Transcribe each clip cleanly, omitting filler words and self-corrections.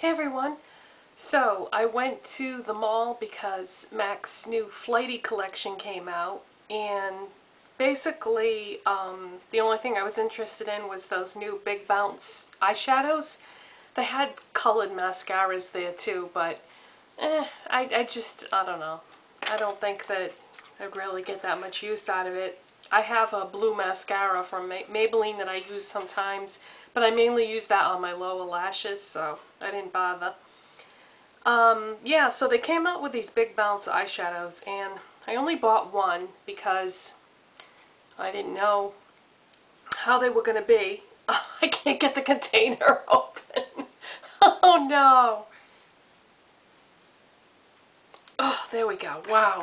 Hey everyone! So I went to the mall because MAC's new Flighty collection came out, and basically the only thing I was interested in was those new Big Bounce eyeshadows. They had colored mascaras there too, but I don't know. I don't think that I really get that much use out of it. I have a blue mascara from Maybelline that I use sometimes, but I mainly use that on my lower lashes, so I didn't bother. Yeah, so they came out with these Big Bounce eyeshadows, and I only bought one because I didn't know how they were going to be. I can't get the container open. Oh no! Oh, there we go. Wow.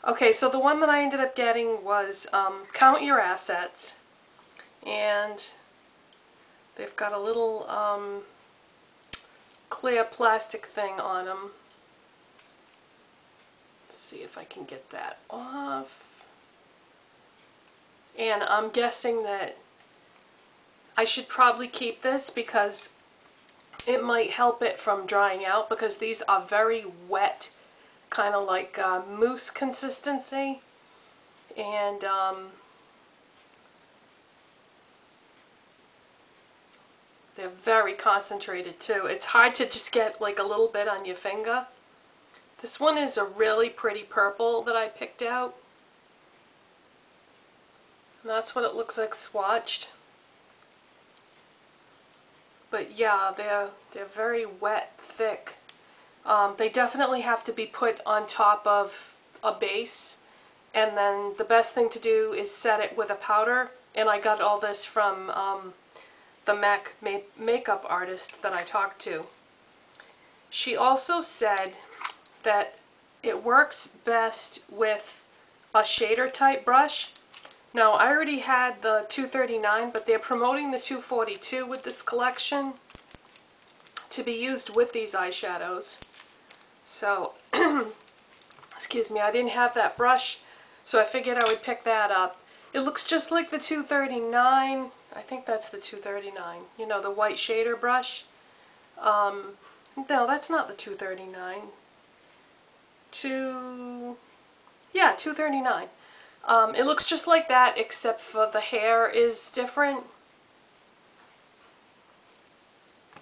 Okay, so the one that I ended up getting was Count Your Assets, and they've got a little clear plastic thing on them. Let's see if I can get that off. And I'm guessing that I should probably keep this because it might help it from drying out, because these are very wet, kind of like mousse consistency, and they're very concentrated too. It's hard to just get like a little bit on your finger. This one is a really pretty purple that I picked out, and that's what it looks like swatched. But yeah, they're very wet, thick. They definitely have to be put on top of a base, and then the best thing to do is set it with a powder. And I got all this from the MAC makeup artist that I talked to. She also said that it works best with a shader type brush. Now, I already had the 239, but they're promoting the 242 with this collection to be used with these eyeshadows. So, excuse me, I didn't have that brush, so I figured I would pick that up. It looks just like the 239. I think that's the 239. You know, the white shader brush. No, that's not the 239. Yeah, 239. It looks just like that, except for the hair is different.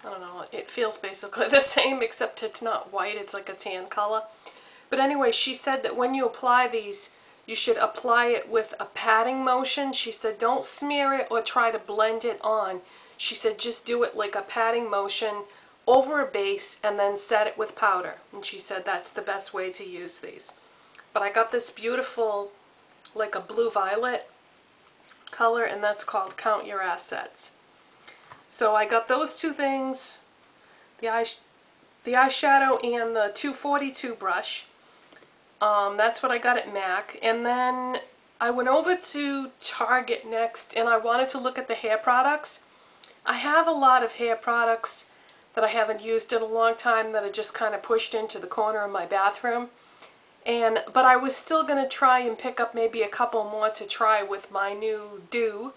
I don't know, it feels basically the same, except it's not white, it's like a tan color. But anyway, she said that when you apply these, you should apply it with a patting motion. She said don't smear it or try to blend it on. She said just do it like a patting motion over a base and then set it with powder. And she said that's the best way to use these. But I got this beautiful, like a blue-violet color, and that's called Count Your Assets. So I got those two things, the eyeshadow and the 242 brush. That's what I got at MAC. And then I went over to Target next, and I wanted to look at the hair products. I have a lot of hair products that I haven't used in a long time that are just kind of pushed into the corner of my bathroom. But I was still going to try and pick up maybe a couple more to try with my new do.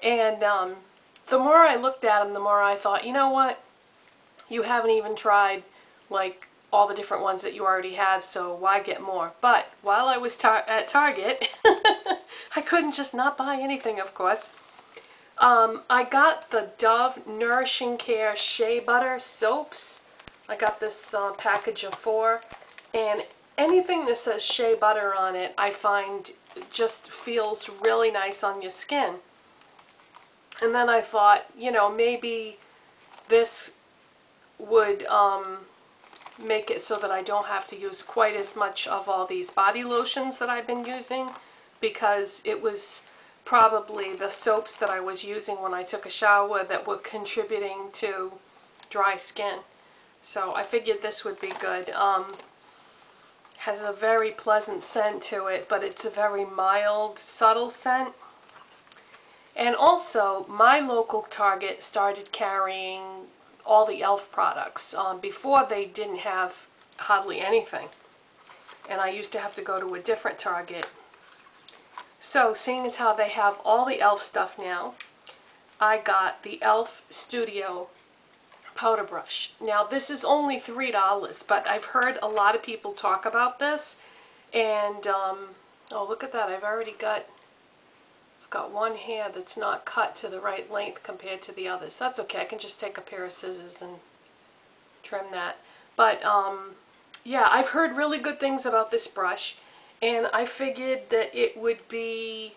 And the more I looked at them, the more I thought, you know what? You haven't even tried like all the different ones that you already have, so why get more? But while I was at Target, I couldn't just not buy anything, of course. I got the Dove Nourishing Care Shea Butter soaps. I got this package of 4, and anything that says Shea Butter on it, I find just feels really nice on your skin. And then I thought, you know, maybe this would make it so that I don't have to use quite as much of all these body lotions that I've been using, because it was probably the soaps that I was using when I took a shower that were contributing to dry skin. So I figured this would be good. Has a very pleasant scent to it, but it's a very mild, subtle scent. And also, my local Target started carrying all the e.l.f. products. Before, they didn't have hardly anything, and I used to have to go to a different Target. So, seeing as how they have all the e.l.f. stuff now, I got the e.l.f. Studio powder brush. Now this is only $3, but I've heard a lot of people talk about this, and oh, look at that, I've got one hair that's not cut to the right length compared to the others. That's okay, I can just take a pair of scissors and trim that. But yeah, I've heard really good things about this brush, and I figured that it would be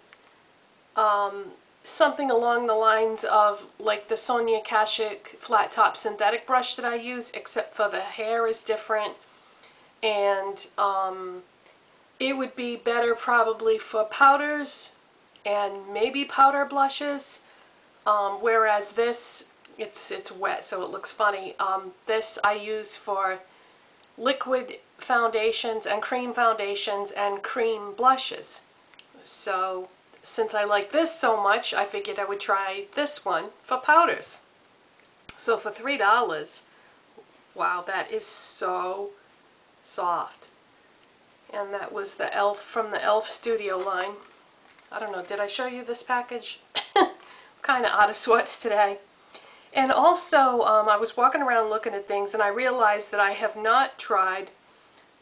something along the lines of like the Sonia Kashuk flat top synthetic brush that I use, except for the hair is different, and it would be better probably for powders and maybe powder blushes, whereas this, it's wet so it looks funny. This I use for liquid foundations and cream blushes. So since I like this so much, I figured I would try this one for powders. So for $3, wow, that is so soft. And that was the e.l.f. from the e.l.f. Studio line. I don't know, did I show you this package? Kind of out of sorts today. And also, I was walking around looking at things, and I realized that I have not tried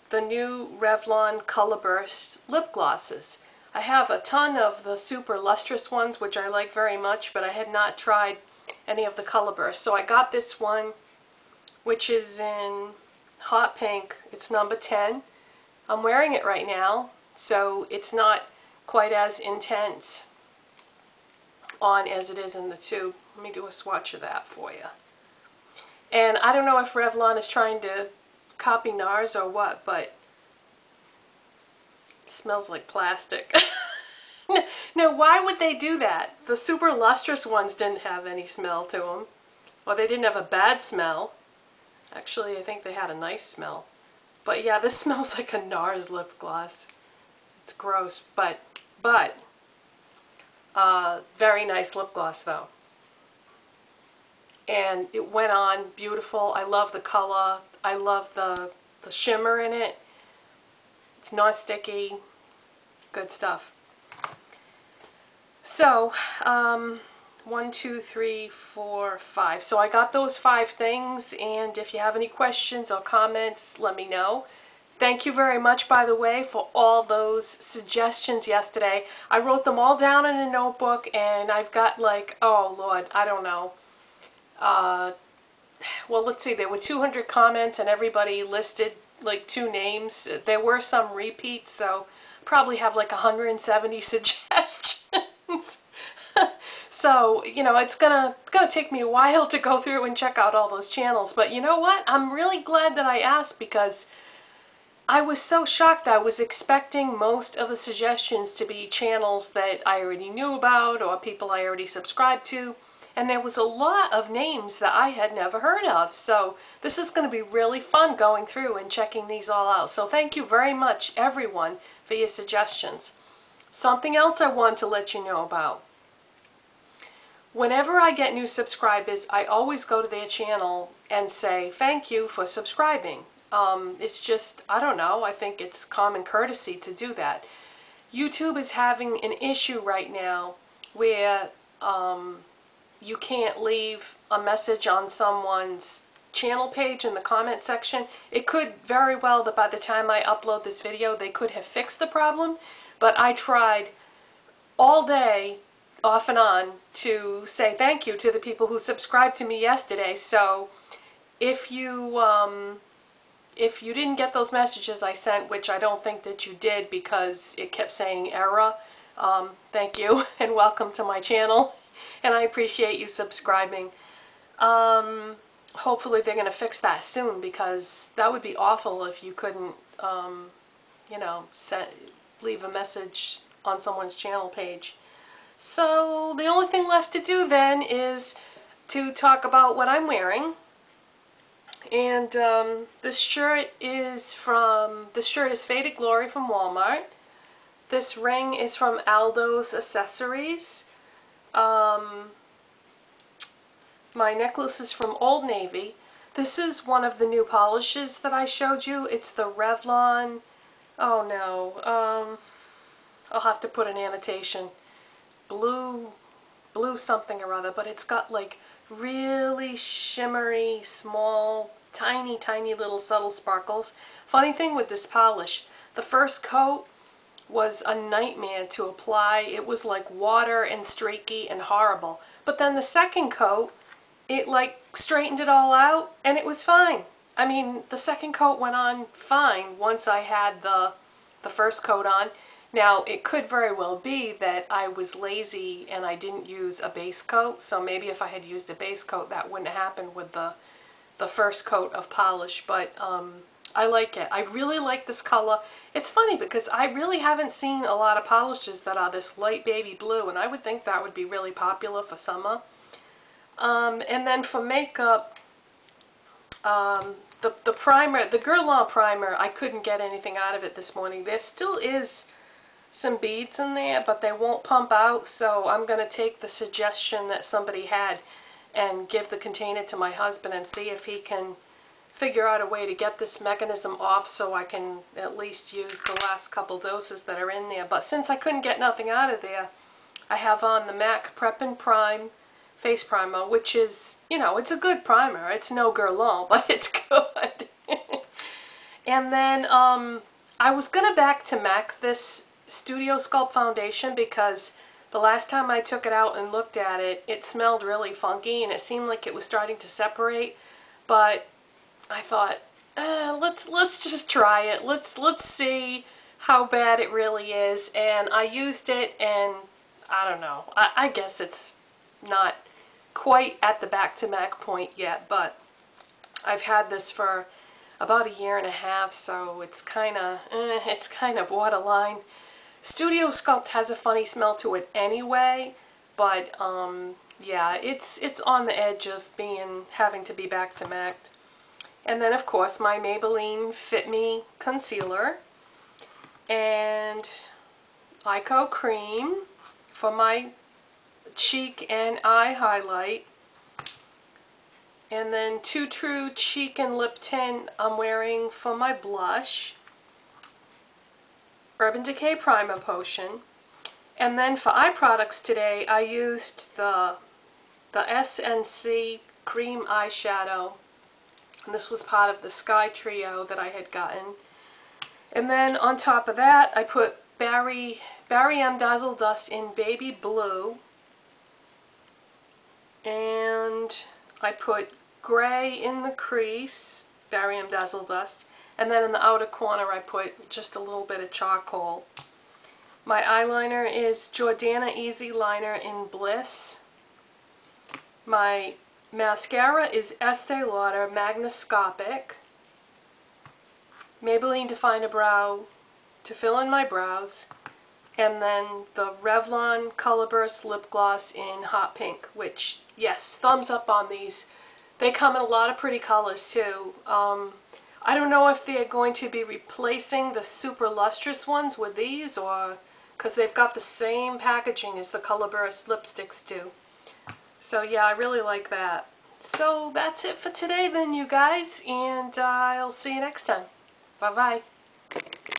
the new Revlon Colorburst lip glosses. I have a ton of the super lustrous ones, which I like very much, but I had not tried any of the Colorburst. So I got this one, which is in hot pink. It's number 10. I'm wearing it right now, so it's not quite as intense on as it is in the tube. Let me do a swatch of that for you. And I don't know if Revlon is trying to copy NARS or what, but it smells like plastic. Now, why would they do that? The super lustrous ones didn't have any smell to them. Well, they didn't have a bad smell. Actually, I think they had a nice smell. But yeah, this smells like a NARS lip gloss. It's gross, but very nice lip gloss though. And it went on beautiful. I love the color. I love the shimmer in it. It's not sticky. Good stuff. So, 1, 2, 3, 4, 5. So I got those 5 things, and if you have any questions or comments, let me know. Thank you very much, by the way, for all those suggestions yesterday. I wrote them all down in a notebook, and I've got like, oh Lord, I don't know. Well, let's see, there were 200 comments, and everybody listed like 2 names. There were some repeats, so probably have like 170 suggestions. So, you know, it's gonna take me a while to go through and check out all those channels. But you know what? I'm really glad that I asked, because I was so shocked. I was expecting most of the suggestions to be channels that I already knew about or people I already subscribed to. And there was a lot of names that I had never heard of. So this is going to be really fun going through and checking these all out. So thank you very much, everyone, for your suggestions. Something else I want to let you know about. Whenever I get new subscribers, I always go to their channel and say thank you for subscribing. It's just, I don't know, I think it's common courtesy to do that. YouTube is having an issue right now where you can't leave a message on someone's channel page in the comment section. It could very well that by the time I upload this video they could have fixed the problem, but I tried all day off and on to say thank you to the people who subscribed to me yesterday. So if you didn't get those messages I sent, which I don't think that you did because it kept saying error, thank you and welcome to my channel, and I appreciate you subscribing. Hopefully they're going to fix that soon, because that would be awful if you couldn't, you know, leave a message on someone's channel page. So the only thing left to do then is to talk about what I'm wearing. And this shirt is Faded Glory from Walmart. This ring is from Aldo's Accessories. My necklace is from Old Navy. This is one of the new polishes that I showed you. It's the Revlon, oh no, I'll have to put an annotation. Blue something or other, but it's got like really shimmery, small, tiny, tiny little subtle sparkles. Funny thing with this polish, the first coat was a nightmare to apply. It was like water and streaky and horrible. But then the second coat, it like straightened it all out and it was fine. I mean, the second coat went on fine once I had the first coat on. Now, it could very well be that I was lazy and I didn't use a base coat, so maybe if I had used a base coat that wouldn't happen with the first coat of polish, but I like it. I really like this color. It's funny because I really haven't seen a lot of polishes that are this light baby blue, and I would think that would be really popular for summer. And then for makeup, the primer, the Guerlain primer, I couldn't get anything out of it this morning. There still is some beads in there, but they won't pump out, so I'm going to take the suggestion that somebody had and give the container to my husband and see if he can figure out a way to get this mechanism off so I can at least use the last couple doses that are in there. But since I couldn't get nothing out of there, I have on the MAC Prep and Prime face primer, which is, you know, it's a good primer. It's no Guerlain, but it's good. And then I was going to back to MAC this Studio Sculpt foundation because the last time I took it out and looked at it, it smelled really funky and it seemed like it was starting to separate. But I thought, let's just try it. Let's see how bad it really is. And I used it, and I don't know. I guess it's not quite at the back to MAC point yet, but I've had this for about 1.5 years, so it's kind of borderline. Studio Sculpt has a funny smell to it anyway, but yeah, it's on the edge of having to be back to MAC. And then of course my Maybelline Fit Me concealer and Ico cream for my cheek and eye highlight. And then Too True cheek and lip tint I'm wearing for my blush. Urban Decay Primer Potion. And then for eye products today, I used the SNC Cream Eyeshadow. And this was part of the Sky Trio that I had gotten. And then on top of that, I put Barry M Dazzle Dust in Baby Blue. And I put gray in the crease, Barry M Dazzle Dust. And then in the outer corner I put just a little bit of charcoal. My eyeliner is Jordana Easy Liner in Bliss. My mascara is Estee Lauder Magnascopic. Maybelline Definer Brow to fill in my brows. And then the Revlon Colorburst Lip Gloss in Hot Pink, which, yes, thumbs up on these. They come in a lot of pretty colors too. I don't know if they're going to be replacing the super lustrous ones with these, or because they've got the same packaging as the Colorburst lipsticks do. So yeah, I really like that. So that's it for today then, you guys, and I'll see you next time. Bye-bye.